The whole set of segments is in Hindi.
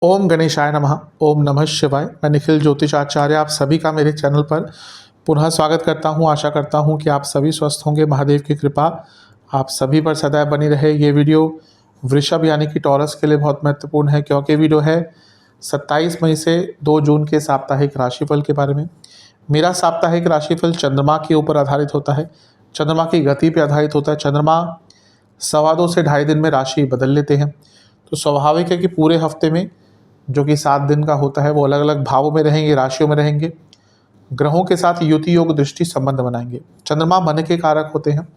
ओम गणेशाय नमः। ओम नमः शिवाय। मैं निखिल ज्योतिषाचार्य आप सभी का मेरे चैनल पर पुनः स्वागत करता हूं। आशा करता हूं कि आप सभी स्वस्थ होंगे। महादेव की कृपा आप सभी पर सदैव बनी रहे। ये वीडियो वृषभ यानी कि टॉरस के लिए बहुत महत्वपूर्ण है, क्योंकि वीडियो है 27 मई से 2 जून के साप्ताहिक राशिफल के बारे में। मेरा साप्ताहिक राशिफल चंद्रमा के ऊपर आधारित होता है, चंद्रमा की गति पर आधारित होता है। चंद्रमा 2.25 से 2.5 दिन में राशि बदल लेते हैं, तो स्वाभाविक है कि पूरे हफ्ते में जो कि 7 दिन का होता है वो अलग अलग भावों में रहेंगे, राशियों में रहेंगे, ग्रहों के साथ युति योग दृष्टि संबंध बनाएंगे। चंद्रमा मन के कारक होते हैं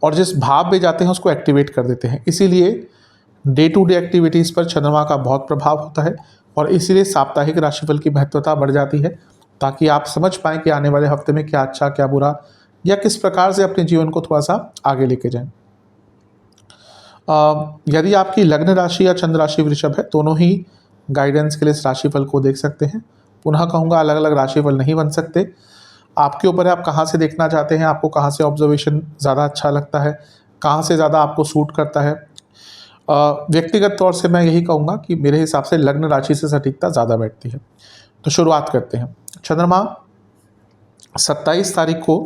और जिस भाव में जाते हैं उसको एक्टिवेट कर देते हैं, इसीलिए डे टू डे एक्टिविटीज़ पर चंद्रमा का बहुत प्रभाव होता है और इसीलिए साप्ताहिक राशिफल की महत्वता बढ़ जाती है, ताकि आप समझ पाएँ कि आने वाले हफ्ते में क्या अच्छा क्या बुरा, या किस प्रकार से अपने जीवन को थोड़ा सा आगे लेके जाएं। यदि आपकी लग्न राशि या चंद्र राशि वृषभ है, दोनों ही गाइडेंस के लिए इस राशिफल को देख सकते हैं। पुनः कहूँगा, अलग अलग राशिफल नहीं बन सकते। आपके ऊपर है आप कहाँ से देखना चाहते हैं, आपको कहाँ से ऑब्जर्वेशन ज़्यादा अच्छा लगता है, कहाँ से ज़्यादा आपको सूट करता है। व्यक्तिगत तौर से मैं यही कहूँगा कि मेरे हिसाब से लग्न राशि से सटीकता ज़्यादा बैठती है। तो शुरुआत करते हैं। चंद्रमा 27 तारीख को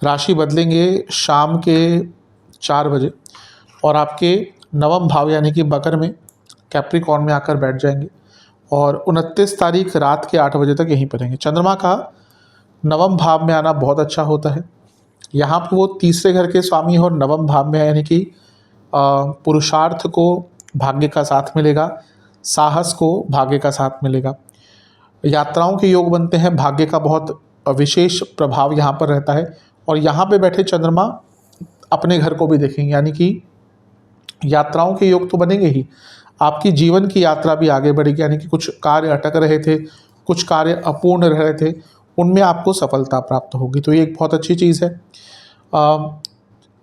राशि बदलेंगे शाम के 4 बजे और आपके नवम भाव यानी कि मकर में, कैप्रिकॉर्न में आकर बैठ जाएंगे और 29 तारीख रात के 8 बजे तक यहीं पर रहेंगे। चंद्रमा का नवम भाव में आना बहुत अच्छा होता है। यहाँ पर वो तीसरे घर के स्वामी और नवम भाव में है, यानी कि पुरुषार्थ को भाग्य का साथ मिलेगा, साहस को भाग्य का साथ मिलेगा, यात्राओं के योग बनते हैं, भाग्य का बहुत विशेष प्रभाव यहाँ पर रहता है। और यहाँ पे बैठे चंद्रमा अपने घर को भी देखेंगे, यानी कि यात्राओं के योग तो बनेंगे ही, आपकी जीवन की यात्रा भी आगे बढ़ेगी, यानी कि कुछ कार्य अटक रहे थे, कुछ कार्य अपूर्ण रह रहे थे, उनमें आपको सफलता प्राप्त होगी। तो ये एक बहुत अच्छी चीज़ है।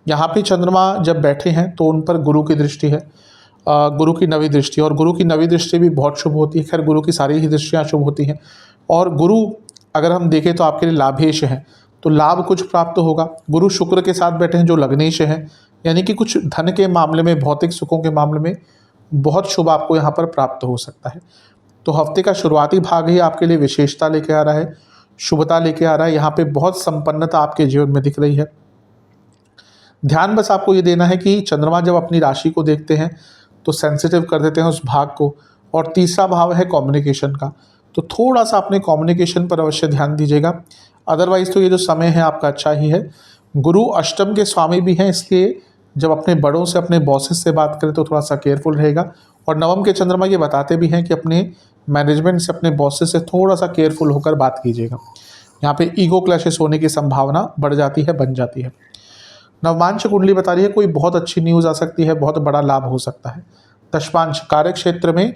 यहाँ पे चंद्रमा जब बैठे हैं तो उन पर गुरु की दृष्टि है, गुरु की नवी दृष्टि, और गुरु की नवी दृष्टि भी बहुत शुभ होती है। खैर, गुरु की सारी ही दृष्टियाँ शुभ होती हैं, और गुरु अगर हम देखें तो आपके लिए लाभेश हैं, तो लाभ कुछ प्राप्त होगा। गुरु शुक्र के साथ बैठे हैं जो लग्नेश हैं, यानी कि कुछ धन के मामले में, भौतिक सुखों के मामले में बहुत शुभ आपको यहाँ पर प्राप्त हो सकता है। तो हफ्ते का शुरुआती भाग ही आपके लिए विशेषता लेके आ रहा है, शुभता लेके आ रहा है। यहाँ पे बहुत संपन्नता आपके जीवन में दिख रही है। ध्यान बस आपको ये देना है कि चंद्रमा जब अपनी राशि को देखते हैं तो सेंसिटिव कर देते हैं उस भाग को, और तीसरा भाव है कम्युनिकेशन का, तो थोड़ा सा अपने कम्युनिकेशन पर अवश्य ध्यान दीजिएगा। अदरवाइज तो ये जो समय है आपका अच्छा ही है। गुरु अष्टम के स्वामी भी हैं, इसलिए जब अपने बड़ों से, अपने बॉसेस से बात करें तो थोड़ा सा केयरफुल रहेगा। और नवम के चंद्रमा ये बताते भी हैं कि अपने मैनेजमेंट से, अपने बॉसेस से थोड़ा सा केयरफुल होकर बात कीजिएगा। यहाँ पे ईगो क्लैशेस होने की संभावना बढ़ जाती है, बन जाती है। नवमांश कुंडली बता रही है कोई बहुत अच्छी न्यूज़ आ सकती है, बहुत बड़ा लाभ हो सकता है। दशमांश कार्य क्षेत्र में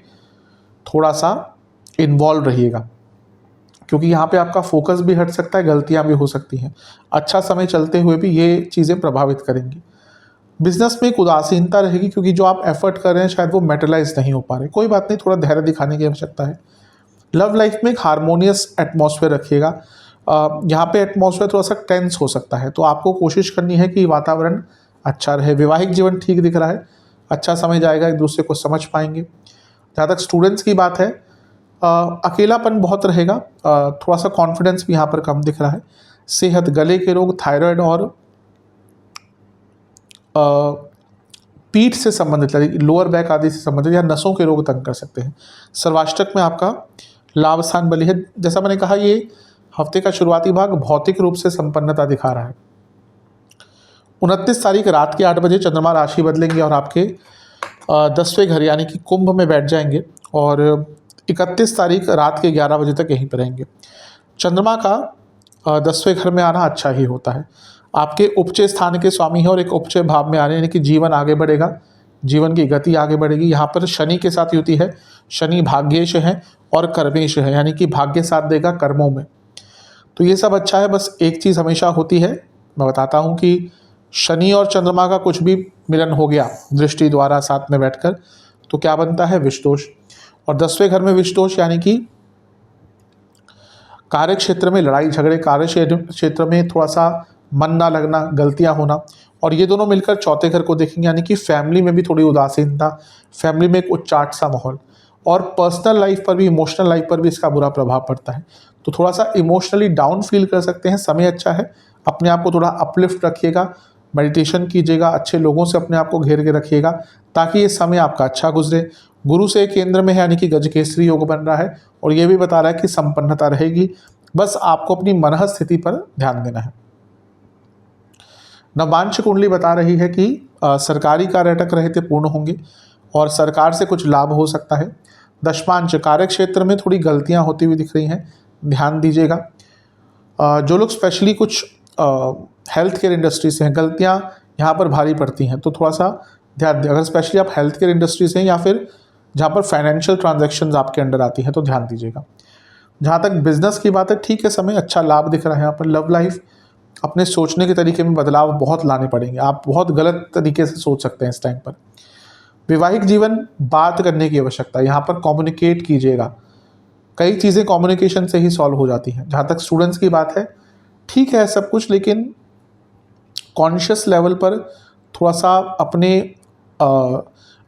थोड़ा सा इन्वॉल्व रहिएगा, क्योंकि यहाँ पे आपका फोकस भी हट सकता है, गलतियाँ भी हो सकती हैं। अच्छा समय चलते हुए भी ये चीज़ें प्रभावित करेंगी। बिजनेस में एक उदासीनता रहेगी, क्योंकि जो आप एफर्ट कर रहे हैं शायद वो मेटलाइज नहीं हो पा रहे। कोई बात नहीं, थोड़ा धैर्य दिखाने की आवश्यकता है। लव लाइफ में एक हारमोनियस एटमॉस्फेयर रखिएगा। यहाँ पे एटमॉस्फेयर थोड़ा सा टेंस हो सकता है, तो आपको कोशिश करनी है कि वातावरण अच्छा रहे। वैवाहिक जीवन ठीक दिख रहा है, अच्छा समय जाएगा, एक दूसरे को समझ पाएंगे। जहाँ तक स्टूडेंट्स की बात है, अकेलापन बहुत रहेगा, थोड़ा सा कॉन्फिडेंस भी यहाँ पर कम दिख रहा है। सेहत, गले के रोग, थायराइड और पीठ से संबंधित, लोअर बैक आदि से संबंधित या नसों के रोग तंग कर सकते हैं। सर्वाष्टक में आपका लाभ स्थान बली है। जैसा मैंने कहा, ये हफ्ते का शुरुआती भाग भौतिक रूप से संपन्नता दिखा रहा है। 29 तारीख रात के 8 बजे चंद्रमा राशि बदलेंगे और आपके 10वें घर यानी कि कुंभ में बैठ जाएंगे, और 31 तारीख रात के 11 बजे तक यहीं पर रहेंगे। चंद्रमा का 10वें घर में आना अच्छा ही होता है। आपके उपचय स्थान के स्वामी है और एक उपचय भाव में आने, यानी कि जीवन आगे बढ़ेगा, जीवन की गति आगे बढ़ेगी। यहाँ पर शनि के साथ युति है, शनि भाग्येश है और कर्मेश है, यानी कि भाग्य साथ देगा कर्मों में। तो ये सब अच्छा है। बस एक चीज़ हमेशा होती है, मैं बताता हूँ कि शनि और चंद्रमा का कुछ भी मिलन हो गया दृष्टि द्वारा साथ में बैठकर, तो क्या बनता है? विषदोष। और 10वें घर में विषदोष यानी कि कार्य क्षेत्र में लड़ाई झगड़े, कार्य क्षेत्र में थोड़ा सा मन ना लगना, गलतियां होना, और ये दोनों मिलकर चौथे घर को देखेंगे, यानी कि फैमिली में भी थोड़ी उदासीनता, फैमिली में एक उच्चाट सा माहौल। और पर्सनल लाइफ पर भी, इमोशनल लाइफ पर भी इसका बुरा प्रभाव पड़ता है। तो थोड़ा सा इमोशनली डाउन फील कर सकते हैं। समय अच्छा है, अपने आप को थोड़ा अपलिफ्ट रखिएगा, मेडिटेशन कीजिएगा, अच्छे लोगों से अपने आप को घेर के रखिएगा ताकि ये समय आपका अच्छा गुजरे। गुरु से केंद्र में है यानी कि गजकेसरी योग बन रहा है और ये भी बता रहा है कि संपन्नता रहेगी। बस आपको अपनी मनः स्थिति पर ध्यान देना है। नवांश कुंडली बता रही है कि सरकारी कार्य अटक रहे थे पूर्ण होंगे और सरकार से कुछ लाभ हो सकता है। दशमांश कार्य क्षेत्र में थोड़ी गलतियां होती हुई दिख रही हैं, ध्यान दीजिएगा। जो लोग स्पेशली कुछ हेल्थ केयर इंडस्ट्री से हैं, गलतियां यहाँ पर भारी पड़ती हैं, तो थोड़ा सा ध्यान दें। अगर स्पेशली आप हेल्थ केयर इंडस्ट्री से हैं या फिर जहाँ पर फाइनेंशियल ट्रांजैक्शंस आपके अंडर आती हैं तो ध्यान दीजिएगा। जहाँ तक बिजनेस की बात है, ठीक है, समय अच्छा लाभ दिख रहा है यहाँ पर। लव लाइफ, अपने सोचने के तरीके में बदलाव बहुत लाने पड़ेंगे, आप बहुत गलत तरीके से सोच सकते हैं इस टाइम पर। वैवाहिक जीवन, बात करने की आवश्यकता, यहाँ पर कम्युनिकेट कीजिएगा। कई चीज़ें कम्युनिकेशन से ही सॉल्व हो जाती हैं। जहाँ तक स्टूडेंट्स की बात है, ठीक है सब कुछ, लेकिन कॉन्शियस लेवल पर थोड़ा सा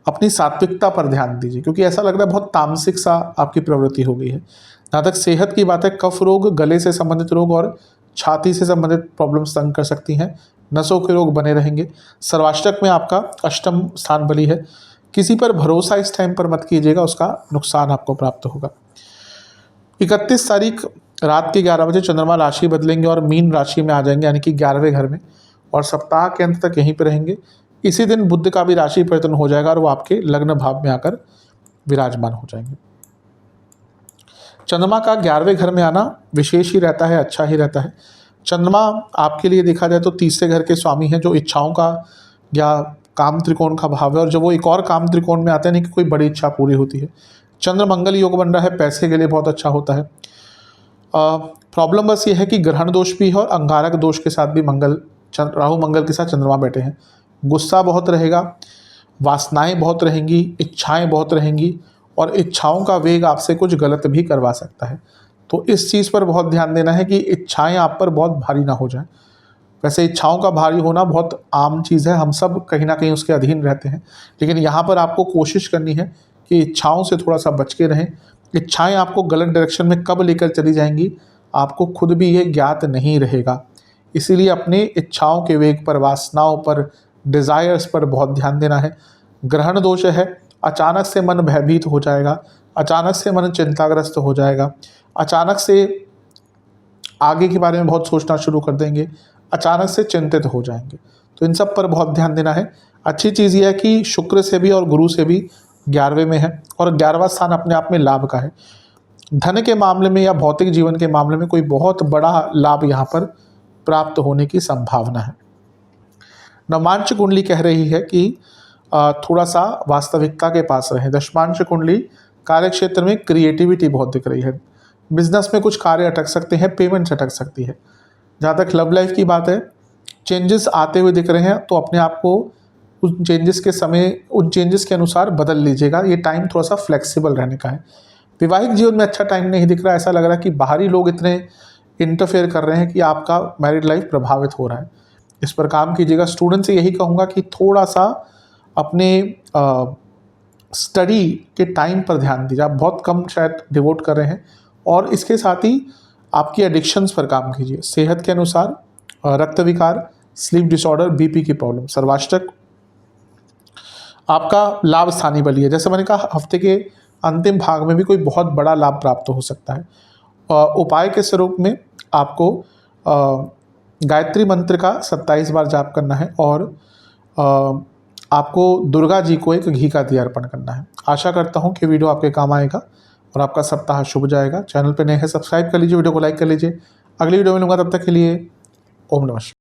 अपनी सात्विकता पर ध्यान दीजिए, क्योंकि ऐसा लग रहा है बहुत तामसिक सा आपकी प्रवृत्ति हो गई है। जहाँ तक सेहत की बात है, कफ रोग, गले से संबंधित रोग और छाती से संबंधित प्रॉब्लम्स तंग कर सकती हैं। नसों के रोग बने रहेंगे। सर्वाष्टक में आपका अष्टम स्थान बली है। किसी पर भरोसा इस टाइम पर मत कीजिएगा, उसका नुकसान आपको प्राप्त होगा। 31 तारीख रात के 11 बजे चंद्रमा राशि बदलेंगे और मीन राशि में आ जाएंगे यानी कि 11वें घर में, और सप्ताह के अंत तक यहीं पर रहेंगे। इसी दिन बुध का भी राशि परिवर्तन हो जाएगा और वो आपके लग्न भाव में आकर विराजमान हो जाएंगे। चंद्रमा का 11वें घर में आना विशेष ही रहता है, अच्छा ही रहता है। चंद्रमा आपके लिए देखा जाए तो तीसरे घर के स्वामी हैं, जो इच्छाओं का या काम त्रिकोण का भाव है, और जब वो एक और काम त्रिकोण में आते हैं नहीं कि कोई बड़ी इच्छा पूरी होती है। चंद्र मंगल योग बन रहा है, पैसे के लिए बहुत अच्छा होता है। प्रॉब्लम बस ये है कि ग्रहण दोष भी है और अंगारक दोष के साथ भी राहु मंगल के साथ चंद्रमा बैठे हैं। गुस्सा बहुत रहेगा, वासनाएं बहुत रहेंगी, इच्छाएं बहुत रहेंगी, और इच्छाओं का वेग आपसे कुछ गलत भी करवा सकता है। तो इस चीज़ पर बहुत ध्यान देना है कि इच्छाएं आप पर बहुत भारी ना हो जाएं। वैसे इच्छाओं का भारी होना बहुत आम चीज़ है, हम सब कहीं ना कहीं उसके अधीन रहते हैं, लेकिन यहाँ पर आपको कोशिश करनी है कि इच्छाओं से थोड़ा सा बच के रहें। इच्छाएं आपको गलत डायरेक्शन में कब लेकर चली जाएंगी आपको खुद भी ये ज्ञात नहीं रहेगा। इसीलिए अपने इच्छाओं के वेग पर, वासनाओं पर, डिज़ायर्स पर बहुत ध्यान देना है। ग्रहण दोष है, अचानक से मन भयभीत हो जाएगा, अचानक से मन चिंताग्रस्त हो जाएगा, अचानक से आगे के बारे में बहुत सोचना शुरू कर देंगे, अचानक से चिंतित हो जाएंगे। तो इन सब पर बहुत ध्यान देना है। अच्छी चीज़ यह है कि शुक्र से भी और गुरु से भी 11वें में है, और 11वां स्थान अपने आप में लाभ का है। धन के मामले में या भौतिक जीवन के मामले में कोई बहुत बड़ा लाभ यहाँ पर प्राप्त होने की संभावना है। नवांश कुंडली कह रही है कि थोड़ा सा वास्तविकता के पास रहें। दशमांश कुंडली कार्य क्षेत्र में क्रिएटिविटी बहुत दिख रही है। बिजनेस में कुछ कार्य अटक सकते हैं, पेमेंट्स अटक सकती है। जहाँ तक लव लाइफ की बात है, चेंजेस आते हुए दिख रहे हैं, तो अपने आप को उन चेंजेस के अनुसार बदल लीजिएगा। ये टाइम थोड़ा सा फ्लेक्सिबल रहने का है। वैवाहिक जीवन में अच्छा टाइम नहीं दिख रहा, ऐसा लग रहा है कि बाहरी लोग इतने इंटरफेयर कर रहे हैं कि आपका मैरिड लाइफ प्रभावित हो रहा है। इस पर काम कीजिएगा। स्टूडेंट से यही कहूँगा कि थोड़ा सा अपने स्टडी के टाइम पर ध्यान दीजिए। आप बहुत कम शायद डिवोट कर रहे हैं, और इसके साथ ही आपकी एडिक्शंस पर काम कीजिए। सेहत के अनुसार रक्त विकार, स्लीप डिसऑर्डर, बीपी की प्रॉब्लम। सर्वाष्टक आपका लाभ स्थानीय बली है। जैसे मैंने कहा, हफ्ते के अंतिम भाग में भी कोई बहुत बड़ा लाभ प्राप्त हो सकता है। उपाय के स्वरूप में आपको गायत्री मंत्र का 27 बार जाप करना है, और आपको दुर्गा जी को एक घी का दिया अर्पण करना है। आशा करता हूँ कि वीडियो आपके काम आएगा और आपका सप्ताह शुभ जाएगा। चैनल पर नए हैं, सब्सक्राइब कर लीजिए, वीडियो को लाइक कर लीजिए। अगली वीडियो में मिलूंगा, तब तक के लिए ओम नमः शिवाय।